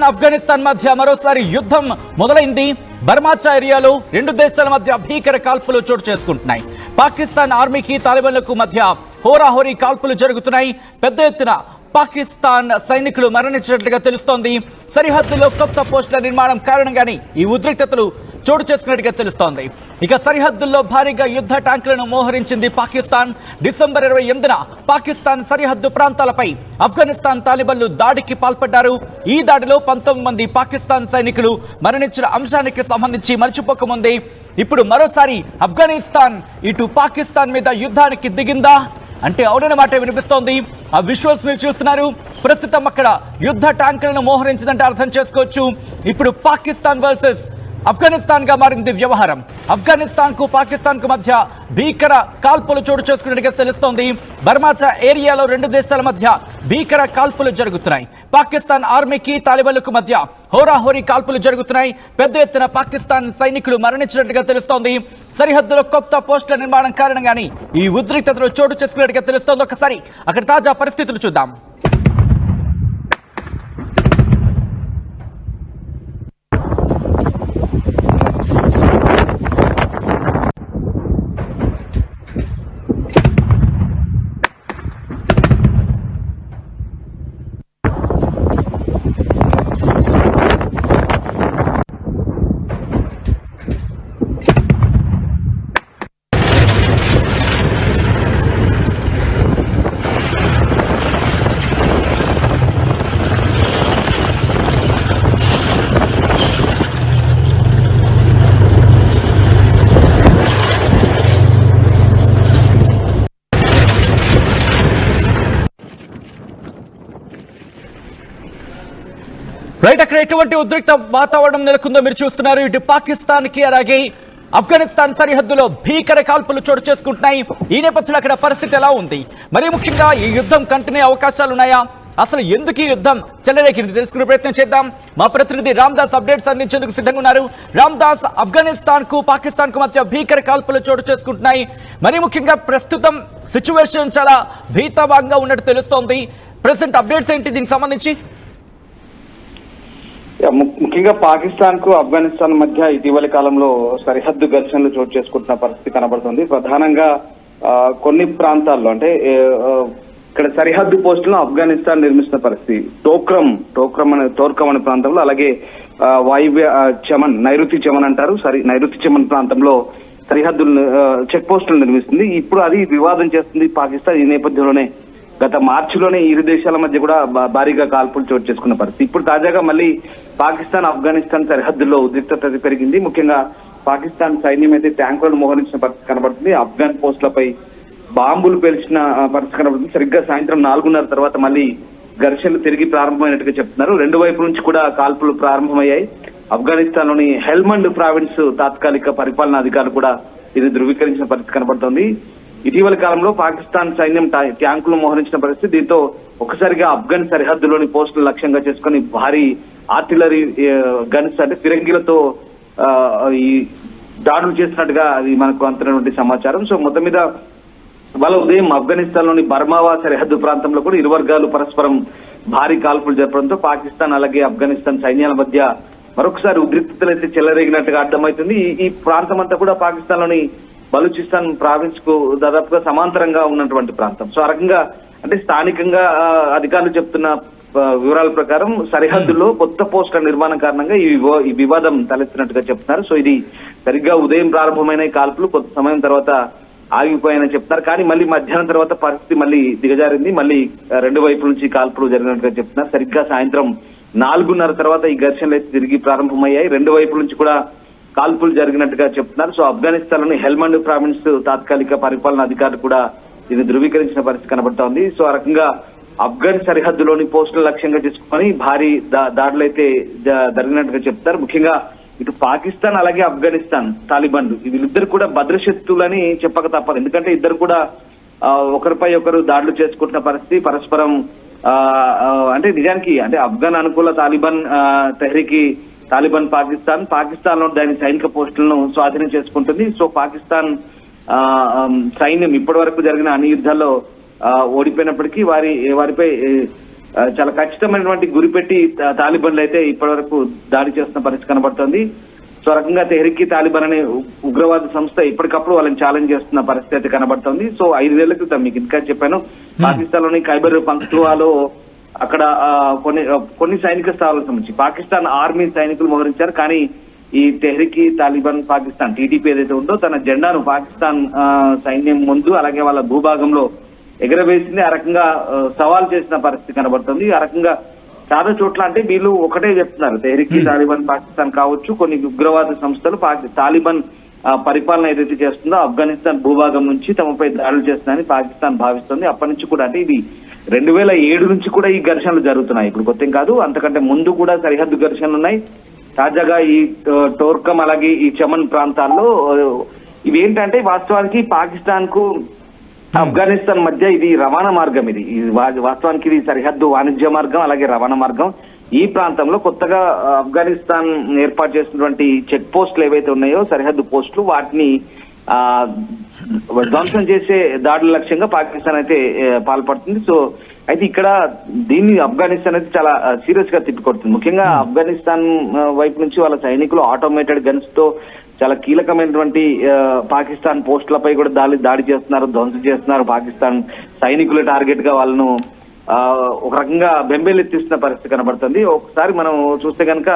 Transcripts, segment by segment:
ఆఫ్ఘనిస్తాన్ మధ్య మరోసారి యుద్ధం మొదలైంది. బర్మాచా ఏరియాలో రెండు దేశాల మధ్య భీకర కాల్పులు చోటు చేసుకుంటున్నాయి. పాకిస్తాన్ ఆర్మీకి తాలిబాన్లకు మధ్య హోరాహోరీ కాల్పులు జరుగుతున్నాయి. పెద్ద ఎత్తున పాకిస్తాన్ సైనికులు మరణించినట్లుగా తెలుస్తోంది. సరిహద్దులో కొత్త పోస్టుల నిర్మాణం కారణంగానే ఈ ఉద్రిక్తతలు చోటు చేసుకున్నట్టుగా తెలుస్తోంది. ఇక సరిహద్దుల్లో భారీగా యుద్ధ ట్యాంకులను మోహరించింది పాకిస్తాన్. డిసెంబర్ 28న పాకిస్తాన్ సరిహద్దు ప్రాంతాలపై ఆఫ్ఘనిస్తాన్ తాలిబాన్లు దాడికి పాల్పడ్డారు. ఈ దాడిలో 19 మంది పాకిస్తాన్ సైనికులు మరణించిన అంశానికి సంబంధించి మర్చిపోకముందే ఇప్పుడు మరోసారి ఆఫ్ఘనిస్తాన్ ఇటు పాకిస్తాన్ మీద యుద్ధానికి దిగిందా అంటే అవునన్న మాట వినిపిస్తోంది. ఆ విజువల్స్ మీరు చూస్తున్నారు. ప్రస్తుతం అక్కడ యుద్ధ ట్యాంకులను మోహరించిందంటే అర్థం చేసుకోవచ్చు ఇప్పుడు పాకిస్తాన్ వర్సెస్ ఆఫ్ఘనిస్తాన్ గా మారింది వ్యవహారం. ఆఫ్ఘనిస్తాన్ కు పాకిస్తాన్ కు మధ్య భీకర కాల్పులు చోటు చేసుకున్నట్టుగా తెలుస్తోంది. బర్మాచా ఏరియాలో రెండు దేశాల మధ్య భీకర కాల్పులు జరుగుతున్నాయి. పాకిస్తాన్ ఆర్మీకి తాలిబాన్లకు మధ్య హోరాహోరీ కాల్పులు జరుగుతున్నాయి. పెద్ద ఎత్తున పాకిస్తాన్ సైనికులు మరణించినట్టుగా తెలుస్తోంది. సరిహద్దులో కొత్త పోస్టుల నిర్మాణం కారణంగానే ఈ ఉద్రిక్తతలు చోటు చేసుకున్నట్టుగా తెలుస్తోంది. ఒకసారి అక్కడ తాజా పరిస్థితులు చూద్దాం. రైట్, అక్కడ ఎటువంటి ఉద్రిక్త వాతావరణం నెలకొందో మీరు చూస్తున్నారు. ఇటు పాకిస్తాన్ కి అలాగే ఆఫ్ఘనిస్తాన్ సరిహద్దులో భీకర కాల్పులు చోటు చేసుకుంటున్నాయి. ఈ నేపథ్యంలో అక్కడ పరిస్థితి ఎలా ఉంది, మరి ముఖ్యంగా ఈ యుద్ధం కంటిన్యూ అవకాశాలు ఉన్నాయా, అసలు ఎందుకు ఈ యుద్ధం చెలరేగింది తెలుసుకునే ప్రయత్నం చేద్దాం. మా ప్రతినిధి రామ్దాస్ అప్డేట్స్ అందించేందుకు సిద్ధంగా ఉన్నారు. రామ్దాస్, ఆఫ్ఘనిస్తాన్ కు పాకిస్తాన్ కు మధ్య భీకర కాల్పులు చోటు చేసుకుంటున్నాయి. మరి ముఖ్యంగా ప్రస్తుతం సిచ్యువేషన్ చాలా భీతాభాగంగా ఉన్నట్టు తెలుస్తోంది. ప్రెసెంట్ అప్డేట్స్ ఏంటి దీనికి సంబంధించి? ముఖ్యంగా పాకిస్తాన్ కు ఆఫ్ఘనిస్తాన్ మధ్య ఇటీవలి కాలంలో సరిహద్దు ఘర్షణలు చోటు చేసుకుంటున్న పరిస్థితి కనబడుతుంది. ప్రధానంగా కొన్ని ప్రాంతాల్లో అంటే ఇక్కడ సరిహద్దు పోస్టులను ఆఫ్ఘనిస్తాన్ నిర్మిస్తున్న పరిస్థితి. టోక్రమ్ అనే ప్రాంతంలో, అలాగే వాయువ్య చమన్, నైరుతి చమన్ అంటారు, నైరుతి చమన్ ప్రాంతంలో సరిహద్దులు చెక్ పోస్టులు నిర్మిస్తుంది. ఇప్పుడు అది వివాదం చేస్తుంది పాకిస్తాన్. ఈ నేపథ్యంలోనే గత మార్చిలోనే ఇరు దేశాల మధ్య కూడా భారీగా కాల్పులు చోటు చేసుకున్న పరిస్థితి. ఇప్పుడు తాజాగా మళ్ళీ పాకిస్తాన్ ఆఫ్ఘనిస్తాన్ సరిహద్దుల్లో ఉద్రిక్తత పెరిగింది. ముఖ్యంగా పాకిస్తాన్ సైన్యం అయితే ట్యాంకులను మోహరించిన పరిస్థితి కనబడుతుంది. ఆఫ్ఘన్ పోస్టులపై బాంబులు పేల్చిన పరిస్థితి కనబడుతుంది. సరిగ్గా సాయంత్రం 4:30 తర్వాత మళ్ళీ ఘర్షణలు తిరిగి ప్రారంభమైనట్టుగా చెప్తున్నారు. రెండు వైపుల నుంచి కూడా కాల్పులు ప్రారంభమయ్యాయి. ఆఫ్ఘనిస్తాన్ లోని హెల్మండ్ ప్రావిన్స్ తాత్కాలిక పరిపాలనా అధికారులు కూడా ఇది ధృవీకరించిన పరిస్థితి కనబడుతోంది. ఇటీవలి కాలంలో పాకిస్తాన్ సైన్యం ట్యాంకులు మోహరించిన పరిస్థితి. దీంతో ఒకసారిగా ఆఫ్ఘన్ సరిహద్దులోని పోస్టులు లక్ష్యంగా చేసుకుని భారీ ఆర్టిలరీ గన్స్ అంటే ఫిరంగిలతో ఈ దాడులు చేసినట్టుగా అది మనకు అందుతున్నటువంటి సమాచారం. సో మొత్తం మీద వాళ్ళ ఉదయం ఆఫ్ఘనిస్తాన్ లోని బర్మావా సరిహద్దు ప్రాంతంలో కూడా ఇరు వర్గాలు పరస్పరం భారీ కాల్పులు జరపడంతో పాకిస్తాన్ అలాగే ఆఫ్ఘనిస్తాన్ సైన్యాల మధ్య మరొకసారి ఉద్రిక్తతలు అయితే చెలరేగినట్టుగా అర్థమవుతుంది. ఈ ప్రాంతం అంతా కూడా పాకిస్తాన్ లోని బలూచిస్తాన్ ప్రావిన్స్ కు దాదాపుగా సమాంతరంగా ఉన్నటువంటి ప్రాంతం. సో ఆ రకంగా అంటే స్థానికంగా అధికారులు చెప్తున్న వివరాల ప్రకారం సరిహద్దుల్లో కొత్త పోస్టుల నిర్మాణం కారణంగా ఈ వివాదం తలెత్తినట్టుగా చెప్తున్నారు. సో ఇది సరిగ్గా ఉదయం ప్రారంభమైన కాల్పులు కొంత సమయం తర్వాత ఆగిపోయాయని చెప్తున్నారు. కానీ మళ్ళీ మధ్యాహ్నం తర్వాత పరిస్థితి మళ్ళీ దిగజారింది. మళ్ళీ రెండు వైపుల నుంచి కాల్పులు జరిగినట్టుగా చెప్తున్నారు. సరిగ్గా సాయంత్రం 4:30 తర్వాత ఈ ఘర్షణలు అయితే తిరిగి ప్రారంభమయ్యాయి. రెండు వైపుల నుంచి కూడా కాల్పులు జరిగినట్టుగా చెప్తున్నారు. సో ఆఫ్ఘనిస్తాన్ లోని హెల్మండ్ ప్రావిన్స్ తాత్కాలిక పరిపాలనా అధికారులు కూడా ఇది ధృవీకరించిన పరిస్థితి కనబడుతోంది. సో ఆ రకంగా ఆఫ్ఘన్ సరిహద్దులోని పోస్టులు లక్ష్యంగా చేసుకుని భారీ దాడులు అయితే జరిగినట్టుగా చెప్తారు. ముఖ్యంగా ఇటు పాకిస్తాన్ అలాగే ఆఫ్ఘనిస్తాన్ తాలిబాన్లు వీళ్ళిద్దరు కూడా భద్రశత్రులని చెప్పక తప్పదు. ఎందుకంటే ఇద్దరు కూడా ఒకరిపై ఒకరు దాడులు చేసుకుంటున్న పరిస్థితి. పరస్పరం అంటే నిజానికి అంటే ఆఫ్ఘన్ అనుకూల తాలిబాన్ పాకిస్తాన్ లో దాని సైనిక పోస్టులను స్వాధీనం చేసుకుంటుంది. సో పాకిస్తాన్ సైన్యం ఇప్పటి వరకు జరిగిన అన్ని యుద్ధాల్లో ఓడిపోయినప్పటికీ వారిపై చాలా ఖచ్చితమైనటువంటి గురిపెట్టి తాలిబాన్లు అయితే ఇప్పటివరకు దాడి చేస్తున్న పరిస్థితి కనబడుతోంది. సో రకంగా తెహ్రీక్ తాలిబాన్ అనే ఉగ్రవాద సంస్థ ఇప్పటికప్పుడు వాళ్ళని ఛాలెంజ్ చేస్తున్న పరిస్థితి అయితే కనబడుతోంది. సో 5 ఏళ్ల క్రితం మీకు ఇంకా చెప్పాను, పాకిస్తాన్ లోని ఖైబర్ పఖ్తూన్ఖ్వాలో అక్కడ కొన్ని సైనిక స్థావరాలకు సంబంధించి పాకిస్తాన్ ఆర్మీ సైనికులు మోహరించారు. కానీ ఈ తెహ్రీక్ తాలిబాన్ పాకిస్తాన్ టీడీపీ ఏదైతే ఉందో తన జెండాను పాకిస్తాన్ సైన్యం ముందు అలాగే వాళ్ళ భూభాగంలో ఎగరవేసింది. ఆ రకంగా సవాల్ చేసిన పరిస్థితి కనబడుతుంది. ఆ రకంగా చాలా చోట్ల అంటే వీళ్ళు ఒకటే చెప్తున్నారు, తెహ్రీక్ తాలిబాన్ పాకిస్తాన్ కావచ్చు, కొన్ని ఉగ్రవాద సంస్థలు తాలిబాన్ పరిపాలన ఏదైతే చేస్తుందో ఆఫ్ఘనిస్తాన్ భూభాగం నుంచి తమపై దాడులు చేస్తున్నాయని పాకిస్తాన్ భావిస్తుంది. అప్పటి నుంచి కూడా అంటే ఇది 2007 నుంచి కూడా ఈ ఘర్షణలు జరుగుతున్నాయి. ఇప్పుడు కొత్త కాదు, అంతకంటే ముందు కూడా సరిహద్దు ఘర్షణలు ఉన్నాయి. తాజాగా ఈ టోర్కమ్ అలాగే ఈ చమన్ ప్రాంతాల్లో ఇవేంటంటే వాస్తవానికి పాకిస్తాన్ కు ఆఫ్ఘనిస్తాన్ మధ్య ఇది రవాణా మార్గం. ఇది వాస్తవానికి ఇది సరిహద్దు వాణిజ్య మార్గం అలాగే రవాణా మార్గం. ఈ ప్రాంతంలో కొత్తగా ఆఫ్ఘనిస్తాన్ ఏర్పాటు చేసినటువంటి చెక్ పోస్టులు ఏవైతే ఉన్నాయో సరిహద్దు పోస్టులు వాటిని ధ్వంసం చేసే దాడుల లక్ష్యంగా పాకిస్తాన్ అయితే పాల్పడుతుంది. సో అయితే ఇక్కడ దీన్ని ఆఫ్ఘనిస్తాన్ అయితే చాలా సీరియస్ గా తిప్పికొడుతుంది. ముఖ్యంగా ఆఫ్ఘనిస్తాన్ వైపు నుంచి వాళ్ళ సైనికులు ఆటోమేటెడ్ గన్స్ తో చాలా కీలకమైనటువంటి పాకిస్తాన్ పోస్టులపై కూడా దాడి చేస్తున్నారు, ధ్వంసం చేస్తున్నారు. పాకిస్తాన్ సైనికుల టార్గెట్ గా వాళ్ళను ఒక రకంగా బెంబేలెత్తిస్తున్న పరిస్థితి కనబడుతుంది. ఒకసారి మనం చూస్తే కనుక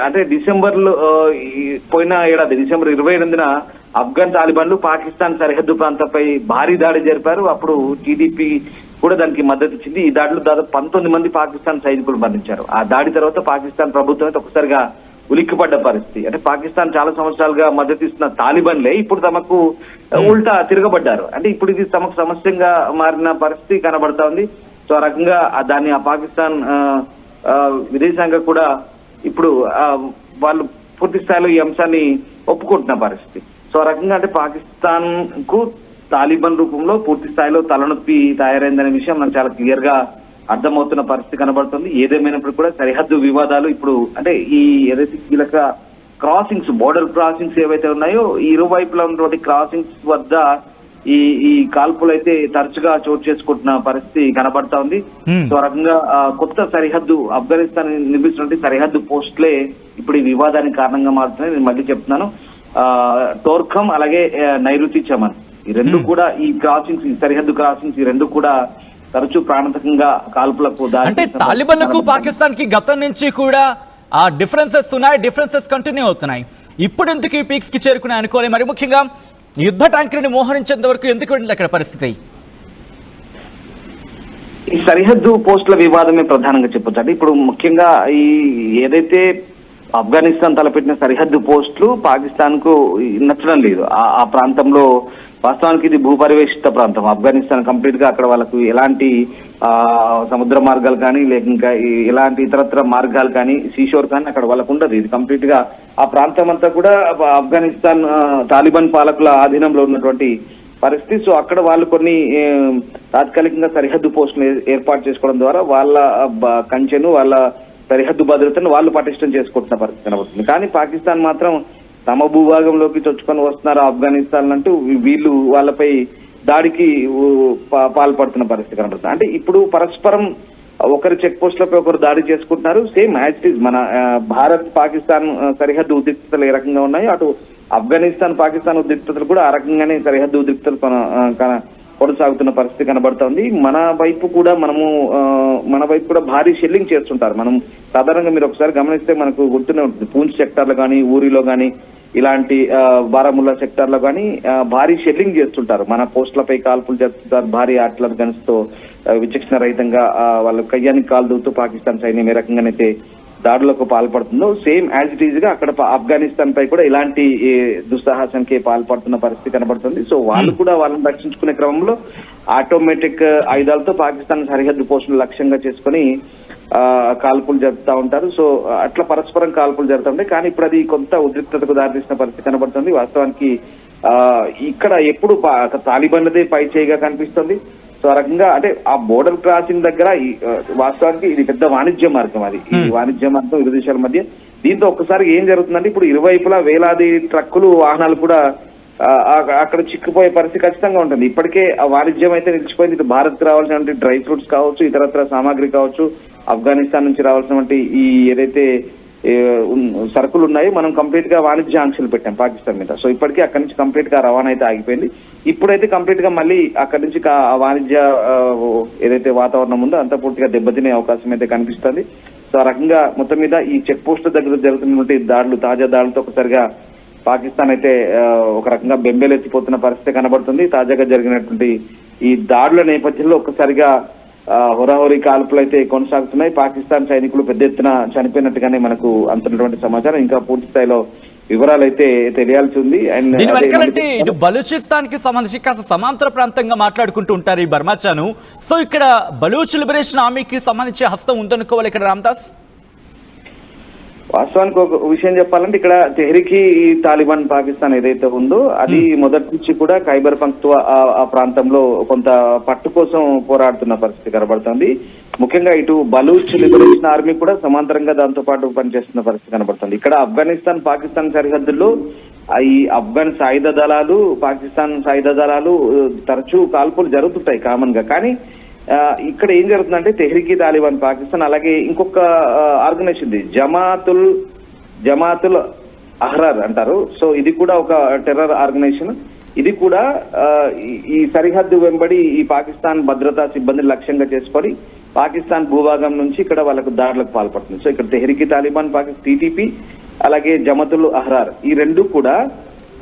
అంటే డిసెంబర్లో పోయిన ఏడాది డిసెంబర్ 28న ఆఫ్ఘన్ తాలిబాన్లు పాకిస్తాన్ సరిహద్దు ప్రాంతంపై భారీ దాడి జరిపారు. అప్పుడు టీడీపీ కూడా దానికి మద్దతు ఇచ్చింది. ఈ దాడిలో దాదాపు 19 మంది పాకిస్తాన్ సైనికులు మరణించారు. ఆ దాడి తర్వాత పాకిస్తాన్ ప్రభుత్వం అయితే ఒకసారిగా ఉలిక్కిపడ్డ పరిస్థితి. అంటే పాకిస్తాన్ చాలా సంవత్సరాలుగా మద్దతు ఇస్తున్న తాలిబాన్లే ఇప్పుడు తమకు ఉల్టా తిరగబడ్డారు. అంటే ఇప్పుడు ఇది తమకు సమస్యంగా మారిన పరిస్థితి కనబడతా ఉంది. సో ఆ రకంగా దాన్ని ఆ పాకిస్తాన్ విదేశాంగ కూడా ఇప్పుడు వాళ్ళు పూర్తి స్థాయిలో ఈ అంశాన్ని ఒప్పుకుంటున్న పరిస్థితి. సో ఆ రకంగా అంటే పాకిస్తాన్ కు తాలిబాన్ రూపంలో పూర్తి స్థాయిలో తలనొప్పి తయారైందనే విషయం మనకు చాలా క్లియర్ గా అర్థమవుతున్న పరిస్థితి కనబడుతుంది. ఏదేమైనప్పుడు కూడా సరిహద్దు వివాదాలు ఇప్పుడు అంటే ఈ ఏదైతే కీలక క్రాసింగ్స్ బోర్డర్ క్రాసింగ్స్ ఏవైతే ఉన్నాయో ఈ ఇరువైపులా ఉన్నటువంటి క్రాసింగ్స్ వద్ద ఈ కాల్పులు అయితే తరచుగా చోటు చేసుకుంటున్న పరిస్థితి కనబడతా ఉంది. సో ఆ రకంగా కొత్త సరిహద్దు ఆఫ్ఘనిస్తాన్ నిర్మిస్తున్నటువంటి సరిహద్దు పోస్టులే ఇప్పుడు ఈ వివాదానికి కారణంగా మారుతున్నాయి. నేను మళ్ళీ చెప్తున్నాను, టోర్కమ్ అలాగే నైరుతి చమన్ ఈ రెండు కూడా ఈ క్రాసింగ్స్ ఈ సరిహద్దు క్రాసింగ్స్ ఈ రెండు కూడా తరచూ ప్రాణాంతకంగా కాల్పులకు అంటే తాలిబాన్లకు పాకిస్తాన్ కి గతం నుంచి కూడా ఆ డిఫరెన్సెస్ ఉన్నాయి, డిఫరెన్సెస్ కంటిన్యూ అవుతున్నాయి. ఇప్పుడు ఎందుకు ఈ పీక్స్ కి చేరుకున్నాయి అనుకోవాలి. మరి ముఖ్యంగా యుద్ధ ట్యాంకర్ని మోహరించేంత వరకు ఎందుకు వెళ్ళింది అక్కడ పరిస్థితి? ఈ సరిహద్దు పోస్టుల వివాదమే ప్రధానంగా చెప్పొచ్చు. అంటే ఇప్పుడు ముఖ్యంగా ఈ ఏదైతే ఆఫ్ఘనిస్తాన్ తలపెట్టిన సరిహద్దు పోస్టులు పాకిస్తాన్ కు నచ్చడం లేదు. ఆ ప్రాంతంలో వాస్తవానికి ఇది భూపరివేషిత ప్రాంతం. ఆఫ్ఘనిస్తాన్ కంప్లీట్ గా అక్కడ వాళ్ళకు ఎలాంటి సముద్ర మార్గాలు కానీ లేక ఇంకా ఎలాంటి ఇతరత్ర మార్గాలు కానీ సీషోర్ కానీ అక్కడ వాళ్ళకు ఉండదు. ఇది కంప్లీట్ గా ఆ ప్రాంతం అంతా కూడా ఆఫ్ఘనిస్తాన్ తాలిబాన్ పాలకుల ఆధీనంలో ఉన్నటువంటి పరిస్థితి. సో అక్కడ వాళ్ళు కొన్ని తాత్కాలికంగా సరిహద్దు పోస్టులు ఏర్పాటు చేసుకోవడం ద్వారా వాళ్ళ కంచెను వాళ్ళ సరిహద్దు భద్రతను వాళ్ళు పటిష్టం చేసుకుంటున్న పరిస్థితి కనబడుతుంది. కానీ పాకిస్తాన్ మాత్రం తమ భూభాగంలోకి చొచ్చుకొని వస్తున్నారు ఆఫ్ఘనిస్తాన్ అంటూ వీళ్ళు వాళ్ళపై దాడికి పాల్పడుతున్న పరిస్థితి కనబడుతుంది. అంటే ఇప్పుడు పరస్పరం ఒకరి చెక్ పోస్టులపై ఒకరు దాడి చేసుకుంటున్నారు. సేమ్ యాజ్ ఇట్ ఈజ్ మన భారత్ పాకిస్తాన్ సరిహద్దు ఉద్రిక్తతలు ఏ రకంగా ఉన్నాయో అటు ఆఫ్ఘనిస్తాన్ పాకిస్తాన్ ఉద్రిక్తతలు కూడా ఆ రకంగానే సరిహద్దు ఉద్రిక్తతలు కొనసాగుతున్న పరిస్థితి కనబడుతోంది. మన వైపు కూడా భారీ షెల్లింగ్ చేస్తుంటారు. మనం సాధారణంగా మీరు ఒకసారి గమనిస్తే మనకు గుర్తునే ఉంటుంది, పూంచ్ సెక్టార్లో కానీ ఊరిలో కానీ ఇలాంటి బారాముల్లా సెక్టార్ లో కానీ భారీ షెల్లింగ్ చేస్తుంటారు. మన పోస్టులపై కాల్పులు జరుపుతుంటారు. భారీ ఆర్టిలరీ గన్స్ తో విచక్షణ రహితంగా వాళ్ళ కయ్యానికి కాలు దూతూ పాకిస్తాన్ సైన్యం ఏ రకంగానైతే దాడులకు పాల్పడుతుందో సేమ్ యాజ్ ఇట్ ఈజ్ గా అక్కడ ఆఫ్ఘనిస్తాన్ పై కూడా ఇలాంటి దుస్సాహసానికి పాల్పడుతున్న పరిస్థితి కనబడుతుంది. సో వాళ్ళు కూడా వాళ్ళని రక్షించుకునే క్రమంలో ఆటోమేటిక్ ఆయుధాలతో పాకిస్తాన్ సరిహద్దు పోస్టులు లక్ష్యంగా చేసుకుని కాల్పులు జరుపుతా ఉంటారు. సో అట్లా పరస్పరం కాల్పులు జరుగుతుంటాయి. కానీ ఇప్పుడు అది కొంత ఉద్రిక్తతకు దారితీసిన పరిస్థితి కనబడుతుంది. వాస్తవానికి ఇక్కడ ఎప్పుడు తాలిబాన్లదే పై చేయిగా కనిపిస్తుంది. సో ఆ రకంగా అంటే ఆ బోర్డర్ క్రాసింగ్ దగ్గర వాస్తవానికి ఇది పెద్ద వాణిజ్య మార్గం. అది ఈ వాణిజ్య మార్గం ఇరు దేశాల మధ్య. దీంతో ఒక్కసారి ఏం జరుగుతుందంటే ఇప్పుడు ఇరువైపులా వేలాది ట్రక్కులు వాహనాలు కూడా అక్కడ చిక్కుపోయే పరిస్థితి ఖచ్చితంగా ఉంటుంది. ఇప్పటికే ఆ వాణిజ్యం అయితే నిలిచిపోయింది. ఇటు భారత్ రావాల్సినటువంటి డ్రై ఫ్రూట్స్ కావచ్చు, ఇతరత్ర సామాగ్రి కావచ్చు, ఆఫ్ఘనిస్తాన్ నుంచి రావాల్సినటువంటి ఈ ఏదైతే సరుకులు ఉన్నాయి, మనం కంప్లీట్ గా వాణిజ్య ఆంక్షలు పెట్టాం పాకిస్తాన్ మీద. సో ఇప్పటికీ అక్కడి నుంచి కంప్లీట్ గా రవాణా అయితే ఆగిపోయింది. ఇప్పుడైతే కంప్లీట్ గా మళ్ళీ అక్కడి నుంచి ఆ వాణిజ్య ఏదైతే వాతావరణం ఉందో అంత పూర్తిగా దెబ్బతినే అవకాశం అయితే కనిపిస్తుంది. సో ఆ రకంగా మొత్తం మీద ఈ చెక్ పోస్ట్ దగ్గర జరుగుతున్నటువంటి దాడులు, తాజా దాడులతో ఒకసారిగా పాకిస్తాన్ అయితే ఒక రకంగా బెంబేలెత్తిపోతున్న పరిస్థితి కనబడుతుంది. తాజాగా జరిగినటువంటి ఈ దాడుల నేపథ్యంలో ఒక్కసారిగా హోరాహోరీ కాల్పులు అయితే కొనసాగుతున్నాయి. పాకిస్తాన్ సైనికులు పెద్ద ఎత్తున చనిపోయినట్టుగానే మనకు అందుతున్నటువంటి సమాచారం. ఇంకా పూర్తి స్థాయిలో వివరాలు అయితే తెలియాల్సి ఉంది. దీని వెనకాలంటే ఇటు బలూచిస్తాన్ కి సంబంధించి కాస్త సమాంతర ప్రాంతంగా మాట్లాడుకుంటూ ఉంటారు ఈ బర్మాచాను. సో ఇక్కడ బలూచ్ లిబరేషన్ ఆర్మీకి సంబంధించి హస్తం ఉందనుకోవాలి ఇక్కడ రామ్దాస్. వాస్తవానికి ఒక విషయం చెప్పాలంటే ఇక్కడ తెహ్రీకి తాలిబాన్ పాకిస్తాన్ ఏదైతే ఉందో అది మొదటి నుంచి కూడా ఖైబర్ పఖ్తూవా ఆ ప్రాంతంలో కొంత పట్టు కోసం పోరాడుతున్న పరిస్థితి కనబడుతుంది. ముఖ్యంగా ఇటు బలూచ్ లిబరేషన్ ఆర్మీ కూడా సమాంతరంగా దాంతో పాటు పనిచేస్తున్న పరిస్థితి కనబడుతుంది. ఇక్కడ ఆఫ్ఘనిస్తాన్ పాకిస్తాన్ సరిహద్దుల్లో ఈ ఆఫ్ఘన్ సాయుధ దళాలు, పాకిస్తాన్ సాయుధ దళాలు తరచూ కాల్పులు జరుగుతుంటాయి కామన్ గా. కానీ ఇక్కడ ఏం జరుగుతుందంటే తెహ్రీకి తాలిబాన్ పాకిస్తాన్, అలాగే ఇంకొక ఆర్గనైజేషన్ ఉంది జమాతుల్ అహ్రార్ అంటారు. సో ఇది కూడా ఒక టెర్రర్ ఆర్గనైజేషన్. ఇది కూడా ఈ సరిహద్దు వెంబడి ఈ పాకిస్తాన్ భద్రతా సిబ్బందిని లక్ష్యంగా చేసుకొని పాకిస్తాన్ భూభాగం నుంచి ఇక్కడ వాళ్ళకు దాడులకు పాల్పడుతుంది. సో ఇక్కడ తెహ్రీకి తాలిబాన్ టీటీపీ అలాగే జమాతుల్ అహ్రార్ ఈ రెండు కూడా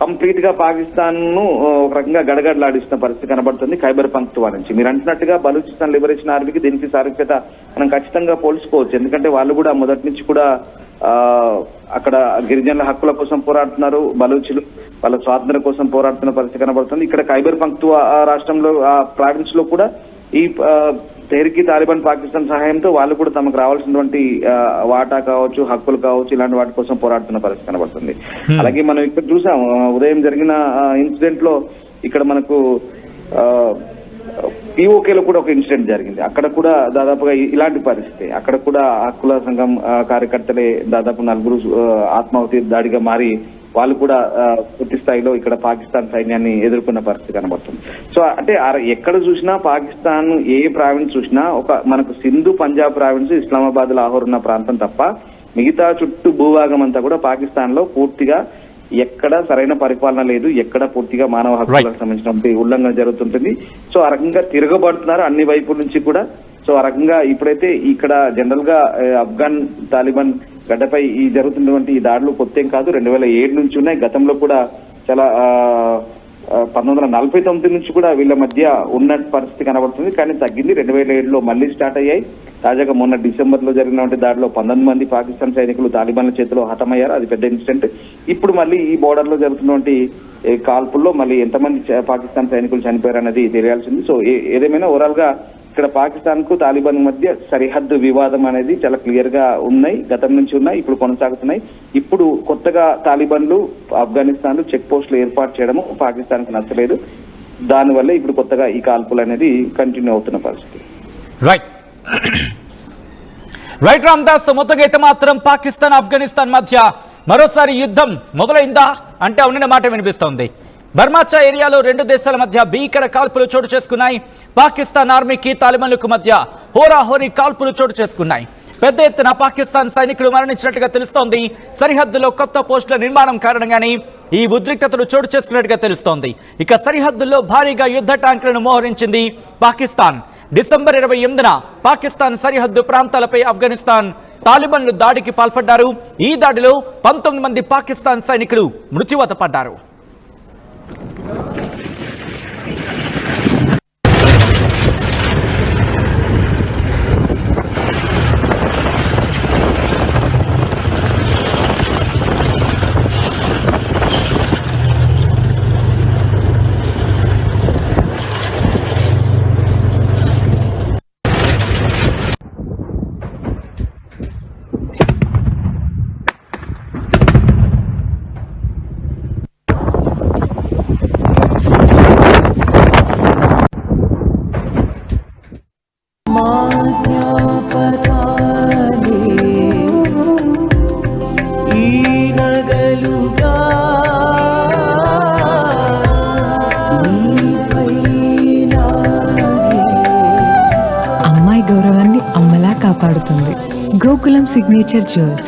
కంప్లీట్ గా పాకిస్తాన్ ను ఒక రకంగా గడగడలాడిస్తున్న పరిస్థితి కనబడుతుంది ఖైబర్ పఖ్తూవా నుంచి. మీరు అంటున్నట్టుగా బలూచిస్తాన్ లిబరేషన్ ఆర్మీకి దీనికి సారూప్యత మనం ఖచ్చితంగా పోల్చుకోవచ్చు. ఎందుకంటే వాళ్ళు కూడా మొదటి నుంచి కూడా అక్కడ గిరిజనుల హక్కుల కోసం పోరాడుతున్నారు. బలూచులు వాళ్ళ స్వాతంత్ర్యం కోసం పోరాడుతున్న పరిస్థితి కనబడుతుంది. ఇక్కడ ఖైబర్ పఖ్తూవా రాష్ట్రంలో ఆ ప్రావిన్స్ లో కూడా ఈ తెహ్రీకి తాలిబాన్ పాకిస్తాన్ సహాయంతో వాళ్ళు కూడా తమకు రావాల్సినటువంటి వాటా కావచ్చు, హక్కులు కావచ్చు, ఇలాంటి వాటి కోసం పోరాడుతున్న పరిస్థితి కనబడుతుంది. అలాగే మనం ఇక్కడ చూసాం ఉదయం జరిగిన ఇన్సిడెంట్ లో ఇక్కడ మనకు పిఓకేలో కూడా ఒక ఇన్సిడెంట్ జరిగింది. అక్కడ కూడా దాదాపుగా ఇలాంటి పరిస్థితి. అక్కడ కూడా హక్కుల సంఘం కార్యకర్తలే దాదాపు 4 ఆత్మాహుతి దాడిగా మారి వాళ్ళు కూడా పూర్తి స్థాయిలో ఇక్కడ పాకిస్తాన్ సైన్యాన్ని ఎదుర్కొన్న పరిస్థితి కనబడుతుంది. సో అంటే ఎక్కడ చూసినా పాకిస్తాన్ ఏ ప్రావిన్స్ చూసినా మనకు సింధు పంజాబ్ ప్రావిన్స్, ఇస్లామాబాద్, లాహోర్ ఉన్న ప్రాంతం తప్ప మిగతా చుట్టూ భూభాగం అంతా కూడా పాకిస్తాన్ లో పూర్తిగా ఎక్కడ సరైన పరిపాలన లేదు, ఎక్కడ పూర్తిగా మానవ హక్కులకు సంబంధించినటువంటి ఉల్లంఘన జరుగుతుంటుంది. సో ఆ రకంగా తిరగబడుతున్నారు అన్ని వైపుల నుంచి కూడా. సో ఆ రకంగా ఇప్పుడైతే ఇక్కడ జనరల్ గా ఆఫ్ఘన్ తాలిబాన్ గడ్డపై ఈ జరుగుతున్నటువంటి ఈ దాడులు కొత్తేం కాదు, 2007 నుంచి ఉన్నాయి. గతంలో కూడా చాలా 1949 నుంచి కూడా వీళ్ళ మధ్య ఉన్న పరిస్థితి కనబడుతుంది. కానీ తగ్గింది. 2007లో మళ్ళీ స్టార్ట్ అయ్యాయి. తాజాగా మొన్న డిసెంబర్ లో జరిగినటువంటి దాడిలో 19 మంది పాకిస్తాన్ సైనికులు తాలిబాన్ల చేతిలో హతమయ్యారు. అది పెద్ద ఇన్సిడెంట్. ఇప్పుడు మళ్ళీ ఈ బోర్డర్ లో జరుగుతున్నటువంటి కాల్పుల్లో మళ్ళీ ఎంతమంది పాకిస్తాన్ సైనికులు చనిపోయారు అనేది తెలియాల్సింది. సో ఏదేమైనా ఓవరాల్ గా ఇక్కడ పాకిస్తాన్ కు తాలిబాన్ మధ్య సరిహద్దు వివాదం అనేది చాలా క్లియర్ గా ఉన్నాయి. గతం నుంచి ఉన్నాయి, ఇప్పుడు కొనసాగుతున్నాయి. ఇప్పుడు కొత్తగా తాలిబాన్లు ఆఫ్ఘనిస్తాన్ లో చెక్ పోస్టులు ఏర్పాటు చేయడము పాకిస్తాన్ కు నచ్చలేదు. దానివల్ల ఇప్పుడు కొత్తగా ఈ కాల్పులు అనేది కంటిన్యూ అవుతున్న పరిస్థితి. రైట్ రామ్దాస్, మొత్తంగా అయితే మాత్రం పాకిస్తాన్ ఆఫ్ఘనిస్తాన్ మధ్య మరోసారి యుద్ధం మొదలైందా అంటే అవునన్న మాట వినిపిస్తోంది. బర్మాచా ఏరియాలో 2 దేశాల మధ్య భీకర కాల్పులు చోటు చేసుకున్నాయి. పాకిస్తాన్ ఆర్మీకి తాలిబాన్లకు మధ్య హోరాహోరీ కాల్పులు చోటు చేసుకున్నాయి. పెద్ద ఎత్తున పాకిస్తాన్ సైనికులు మరణించినట్టుగా తెలుస్తోంది. సరిహద్దులో కొత్త పోస్టుల నిర్మాణం కారణంగానే ఈ ఉద్రిక్తతలు చోటు చేసుకున్నట్టుగా తెలుస్తోంది. ఇక సరిహద్దుల్లో భారీగా యుద్ధ ట్యాంకులను మోహరించింది పాకిస్తాన్. డిసెంబర్ 28న పాకిస్తాన్ సరిహద్దు ప్రాంతాలపై ఆఫ్ఘనిస్తాన్ తాలిబాన్లు దాడికి పాల్పడ్డారు. ఈ దాడిలో 19 మంది పాకిస్తాన్ సైనికులు మృత్యువాత పడ్డారు. Gokulam signature jewels.